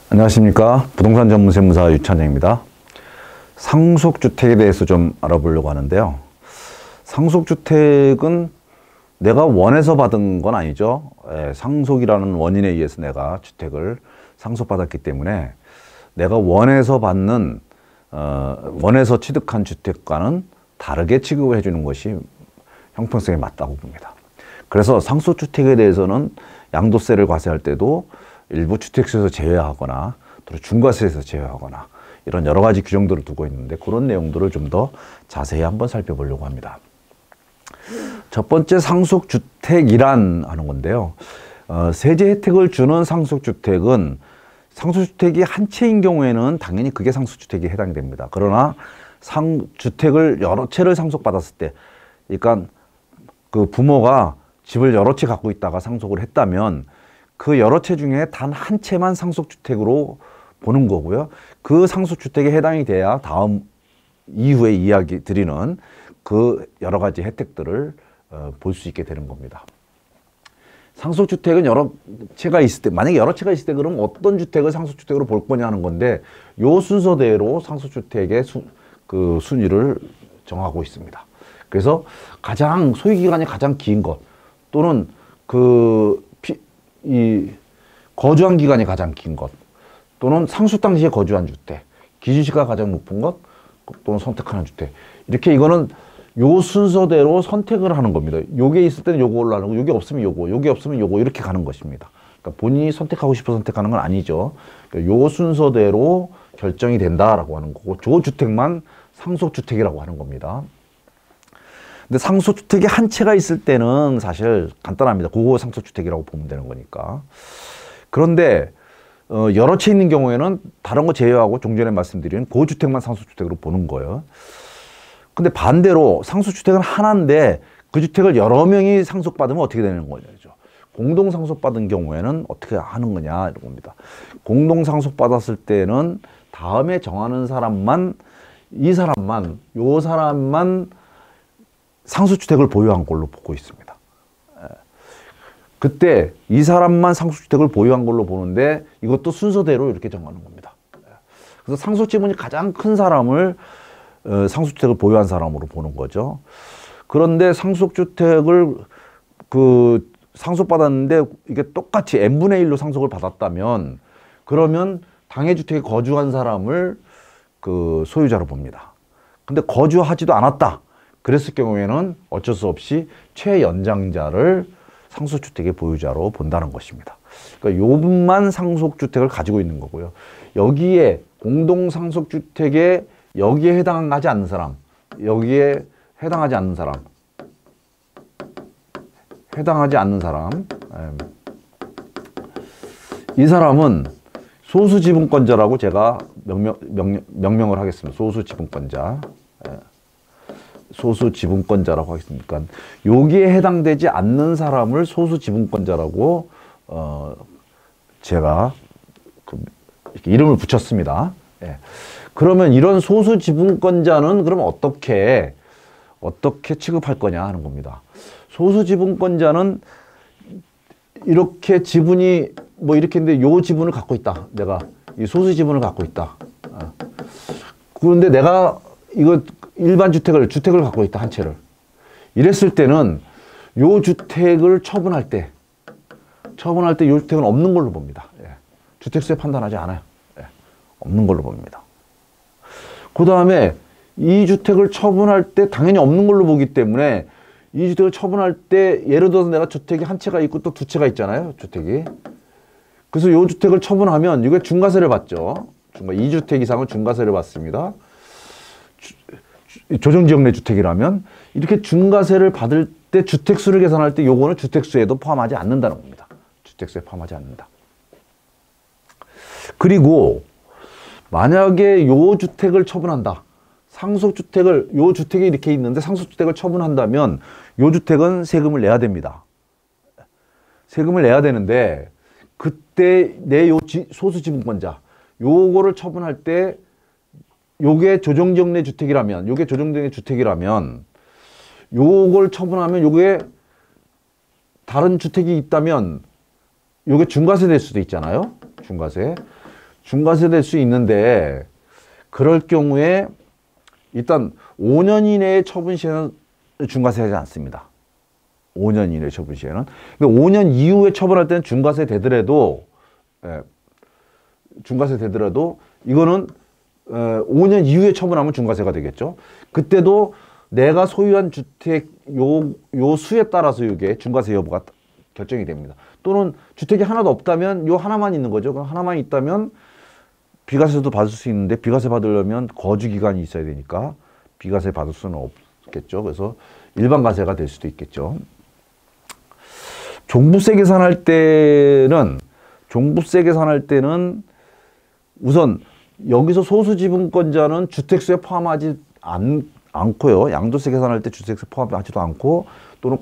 안녕하십니까. 부동산 전문 세무사 유찬영입니다. 상속주택에 대해서 좀 알아보려고 하는데요. 상속주택은 내가 원해서 받은 건 아니죠. 상속이라는 원인에 의해서 내가 주택을 상속받았기 때문에 내가 원해서 받는, 원해서 취득한 주택과는 다르게 취급을 해주는 것이 형평성에 맞다고 봅니다. 그래서 상속주택에 대해서는 양도세를 과세할 때도 일부 주택수에서 제외하거나 또 중과세에서 제외하거나 이런 여러 가지 규정들을 두고 있는데 그런 내용들을 좀 더 자세히 한번 살펴보려고 합니다. 첫 번째 상속주택이란 하는 건데요. 세제 혜택을 주는 상속주택은 상속주택이 한 채인 경우에는 당연히 그게 상속주택에 해당이 됩니다. 그러나 주택을 여러 채를 상속받았을 때, 그러니까 그 부모가 집을 여러 채 갖고 있다가 상속을 했다면 그 여러 채 중에 단 한 채만 상속주택으로 보는 거고요. 그 상속주택에 해당이 돼야 다음 이후에 이야기 드리는 그 여러 가지 혜택들을 볼 수 있게 되는 겁니다. 상속주택은 여러 채가 있을 때, 만약에 여러 채가 있을 때 그럼 어떤 주택을 상속주택으로 볼 거냐 하는 건데 요 순서대로 상속주택의 그 순위를 정하고 있습니다. 그래서 가장 소유기간이 가장 긴 것 또는 거주한 기간이 가장 긴 것 또는 상속 당시에 거주한 주택, 기준시가 가장 높은 것 또는 선택하는 주택, 이렇게 이거는 요 순서대로 선택을 하는 겁니다. 요게 있을 때는 요거 올라가고 요게 없으면 요거, 요게 없으면 요거 이렇게 가는 것입니다. 그러니까 본인이 선택하고 싶어서 선택하는 건 아니죠. 그러니까 요 순서대로 결정이 된다라고 하는 거고 저 주택만 상속주택이라고 하는 겁니다. 근데 상속주택이 한 채가 있을 때는 사실 간단합니다. 그거 상속주택이라고 보면 되는 거니까. 그런데 여러 채 있는 경우에는 다른 거 제외하고 좀 전에 말씀드린 그 주택만 상속주택으로 보는 거예요. 근데 반대로 상속주택은 하나인데 그 주택을 여러 명이 상속받으면 어떻게 되는 거죠? 공동상속받은 경우에는 어떻게 하는 거냐 이런 겁니다. 공동상속받았을 때는 다음에 정하는 사람만, 요 사람만 상속주택을 보유한 걸로 보고 있습니다. 그때 이 사람만 상속주택을 보유한 걸로 보는데 이것도 순서대로 이렇게 정하는 겁니다. 그래서 상속지분이 가장 큰 사람을 상속주택을 보유한 사람으로 보는 거죠. 그런데 상속주택을 상속받았는데 이게 똑같이 n분의 1로 상속을 받았다면 그러면 당해주택에 거주한 사람을 소유자로 봅니다. 근데 거주하지도 않았다. 그랬을 경우에는 어쩔 수 없이 최연장자를 상속주택의 보유자로 본다는 것입니다. 그러니까 요 분만 상속주택을 가지고 있는 거고요. 여기에 공동상속주택에 여기에 해당하지 않는 사람, 여기에 해당하지 않는 사람, 이 사람은 소수지분권자라고 제가 명명을 하겠습니다. 소수지분권자라고 하겠습니까? 여기에 해당되지 않는 사람을 소수지분권자라고 제가 이렇게 이름을 붙였습니다. 예. 그러면 이런 소수지분권자는 그럼 어떻게 취급할 거냐 하는 겁니다. 소수지분권자는 이렇게 지분이 이렇게 있는데 요 지분을 갖고 있다. 내가 이 소수지분을 갖고 있다. 그런데 내가 이거 일반 주택을 갖고 있다, 한 채를. 이랬을 때는 요 주택을 처분할 때 요 주택은 없는 걸로 봅니다. 예. 주택수에 판단하지 않아요. 예. 없는 걸로 봅니다. 그 다음에 이 주택을 처분할 때 당연히 없는 걸로 보기 때문에 이 주택을 처분할 때 예를 들어서 내가 주택이 한 채가 있고 또 두 채가 있잖아요, 주택이. 그래서 요 주택을 처분하면 이게 중과세를 받죠. 2주택 이상은 중과세를 받습니다. 조정지역 내 주택이라면 이렇게 중과세를 받을 때 주택수를 계산할 때 요거는 주택수에도 포함하지 않는다는 겁니다. 주택수에 포함하지 않는다. 그리고 만약에 요 주택을 처분한다. 요 주택이 이렇게 있는데 상속주택을 처분한다면 요 주택은 세금을 내야 됩니다. 세금을 내야 되는데 그때 내 요 소수지분권자 요거를 처분할 때 요게 조정지역 내 주택이라면 요걸 처분하면 요게 다른 주택이 있다면 요게 중과세 될 수도 있잖아요. 중과세. 중과세 될 수 있는데 그럴 경우에 일단 5년 이내의 처분 시에는 중과세하지 않습니다. 5년 이내 처분 시에는. 근데 5년 이후에 처분할 때는 중과세 되더라도 중과세 되더라도 이거는 5년 이후에 처분하면 중과세가 되겠죠. 그때도 내가 소유한 주택 요 수에 따라서 이게 중과세 여부가 결정이 됩니다. 또는 주택이 하나도 없다면 요 하나만 있는 거죠. 그럼 하나만 있다면 비과세도 받을 수 있는데 비과세 받으려면 거주 기간이 있어야 되니까 비과세 받을 수는 없겠죠. 그래서 일반 과세가 될 수도 있겠죠. 종부세 계산할 때는 우선 여기서 소수지분권자는 주택수에 포함하지 않고요. 양도세 계산할 때 주택수에 포함하지도 않고 또는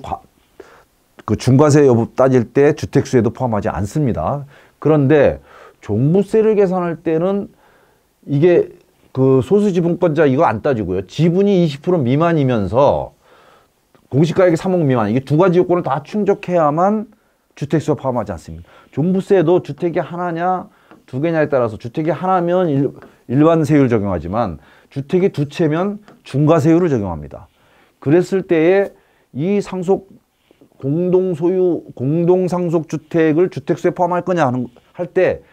그 중과세 여부 따질 때 주택수에도 포함하지 않습니다. 그런데 종부세를 계산할 때는 이게 그 소수지분권자 이거 안 따지고요. 지분이 20% 미만이면서 공시가액이 3억 미만 이게 두 가지 요건을 다 충족해야만 주택수에 포함하지 않습니다. 종부세도 주택이 하나냐 두 개냐에 따라서 주택이 하나면 일반 세율 적용하지만 주택이 두 채면 중과세율을 적용합니다. 그랬을 때에 이 상속 공동소유 공동상속주택을 주택수에 포함할 거냐 할 때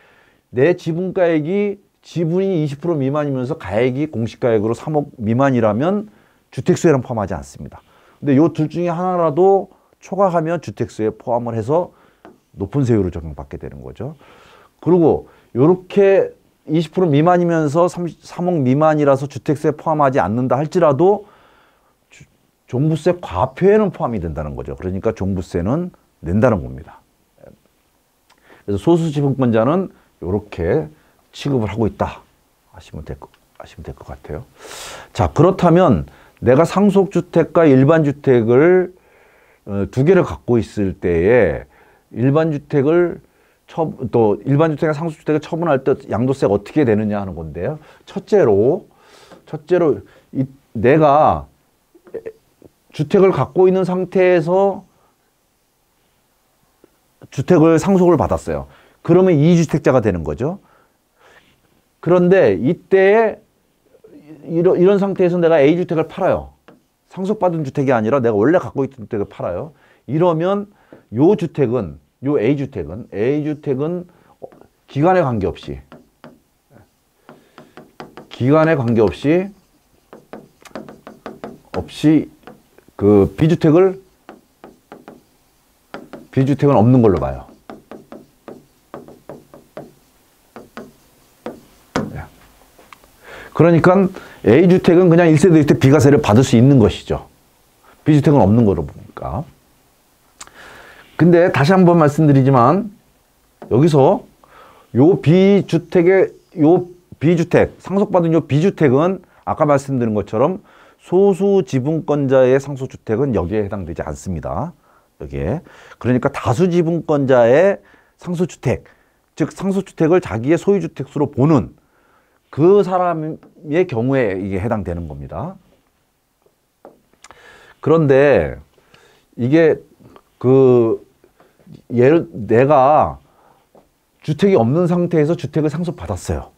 내 지분가액이 지분이 20% 미만이면서 가액이 공시가액으로 3억 미만이라면 주택수에는 포함하지 않습니다. 근데 요 둘 중에 하나라도 초과하면 주택수에 포함을 해서 높은 세율을 적용받게 되는 거죠. 그리고 요렇게 20% 미만이면서 3억 미만이라서 주택수에 포함하지 않는다 할지라도 종부세 과표에는 포함이 된다는 거죠. 그러니까 종부세는 낸다는 겁니다. 그래서 소수지분권자는 이렇게 취급을 하고 있다 하시면 될 것 같아요. 자, 그렇다면 내가 상속주택과 일반주택을 두 개를 갖고 있을 때에 일반주택과 상속주택을 처분할 때 양도세가 어떻게 되느냐 하는 건데요. 첫째로 내가 주택을 갖고 있는 상태에서 주택을 상속을 받았어요. 그러면 2주택자가 되는 거죠. 그런데 이때 이런 상태에서 내가 A주택을 팔아요. 상속받은 주택이 아니라 내가 원래 갖고 있던 주택을 팔아요. 이러면 요 A주택은 기간에 관계없이 그 B주택은 없는 걸로 봐요. 그러니까 A주택은 그냥 1세대 주택 비과세를 받을 수 있는 것이죠. B주택은 없는 거로 보니까. 근데 다시 한번 말씀드리지만 여기서 요 B주택, 상속받은 요 B주택은 아까 말씀드린 것처럼 소수지분권자의 상속주택은 여기에 해당되지 않습니다. 여기에. 그러니까 다수지분권자의 상속주택, 즉 상속주택을 자기의 소유주택수로 보는 그 사람의 경우에 이게 해당되는 겁니다. 그런데 이게 내가 주택이 없는 상태에서 주택을 상속받았어요.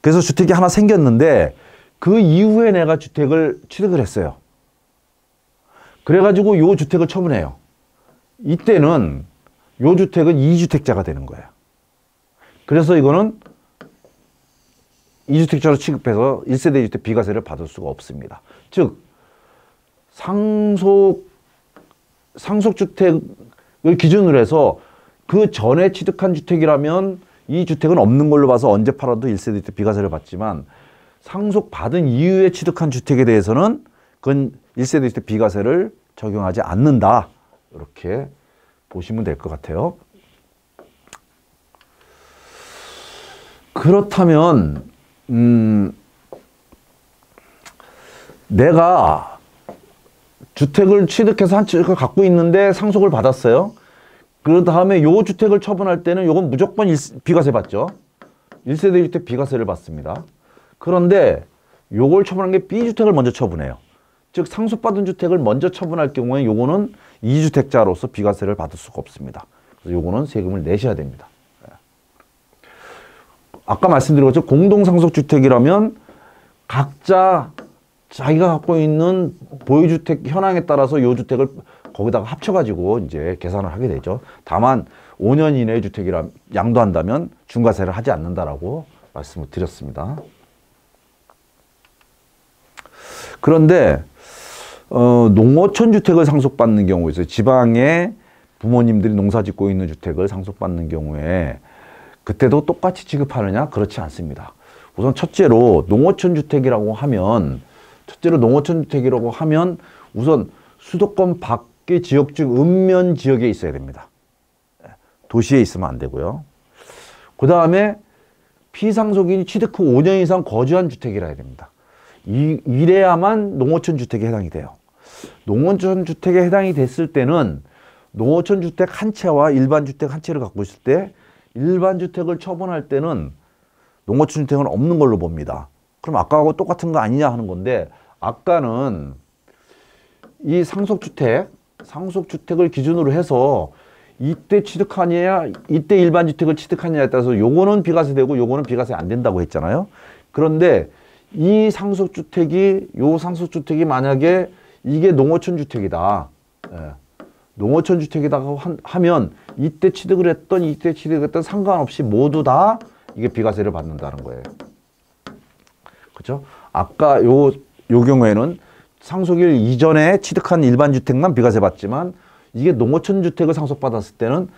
그래서 주택이 하나 생겼는데 그 이후에 내가 주택을 취득을 했어요. 그래가지고 요 주택을 처분해요. 이때는 요 주택은 2주택자가 되는 거예요. 그래서 이거는 2주택자로 취급해서 1세대 주택 비과세를 받을 수가 없습니다. 즉 상속주택을 기준으로 해서 그 전에 취득한 주택이라면 이 주택은 없는 걸로 봐서 언제 팔아도 1세대 주택 비과세를 받지만 상속받은 이후에 취득한 주택에 대해서는 그건 1세대 주택 비과세를 적용하지 않는다. 이렇게 보시면 될 것 같아요. 그렇다면 내가 주택을 취득해서 한 채를 갖고 있는데 상속을 받았어요. 그 다음에 요 주택을 처분할 때는 요건 무조건 비과세 받죠. 1세대 주택 비과세를 받습니다. 그런데 요걸 처분한 게 B주택을 먼저 처분해요. 즉 상속받은 주택을 먼저 처분할 경우에 요거는 2주택자로서 비과세를 받을 수가 없습니다. 그래서 요거는 세금을 내셔야 됩니다. 아까 말씀드린 것처럼 공동상속주택이라면 각자 자기가 갖고 있는 보유주택 현황에 따라서 요 주택을 거기다가 합쳐가지고 이제 계산을 하게 되죠. 다만 5년 이내의 주택이라 양도한다면 중과세를 하지 않는다라고 말씀을 드렸습니다. 그런데 농어촌 주택을 상속받는 경우에 있어요. 지방에 부모님들이 농사 짓고 있는 주택을 상속받는 경우에 그때도 똑같이 취급하느냐? 그렇지 않습니다. 우선 첫째로 농어촌 주택이라고 하면 우선 수도권 밖의 지역 중 읍면 지역에 있어야 됩니다. 도시에 있으면 안 되고요. 그 다음에 피상속인이 취득 후 5년 이상 거주한 주택이라 해야 됩니다. 이래야만 농어촌 주택에 해당이 돼요. 농어촌 주택에 해당이 됐을 때는 농어촌 주택 한 채와 일반 주택 한 채를 갖고 있을 때 일반 주택을 처분할 때는 농어촌 주택은 없는 걸로 봅니다. 그럼 아까하고 똑같은 거 아니냐 하는 건데, 아까는 이 상속주택을 기준으로 해서 이때 취득하느냐, 이때 일반 주택을 취득하느냐에 따라서 요거는 비과세 되고 요거는 비과세 안 된다고 했잖아요. 그런데 이 상속주택이 만약에 이게 농어촌 주택이다. 농어촌 주택이다고 하면 이때 취득을 했던 상관없이 모두 다 이게 비과세를 받는다는 거예요. 그렇죠? 아까 요 경우에는 상속일 이전에 취득한 일반 주택만 비과세 받지만 이게 농어촌 주택을 상속받았을 때는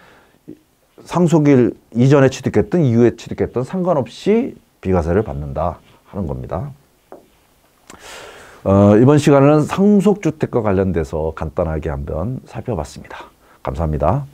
상속일 이전에 취득했던 이후에 취득했던 상관없이 비과세를 받는다 하는 겁니다. 이번 시간에는 상속주택과 관련돼서 간단하게 한번 살펴봤습니다. 감사합니다.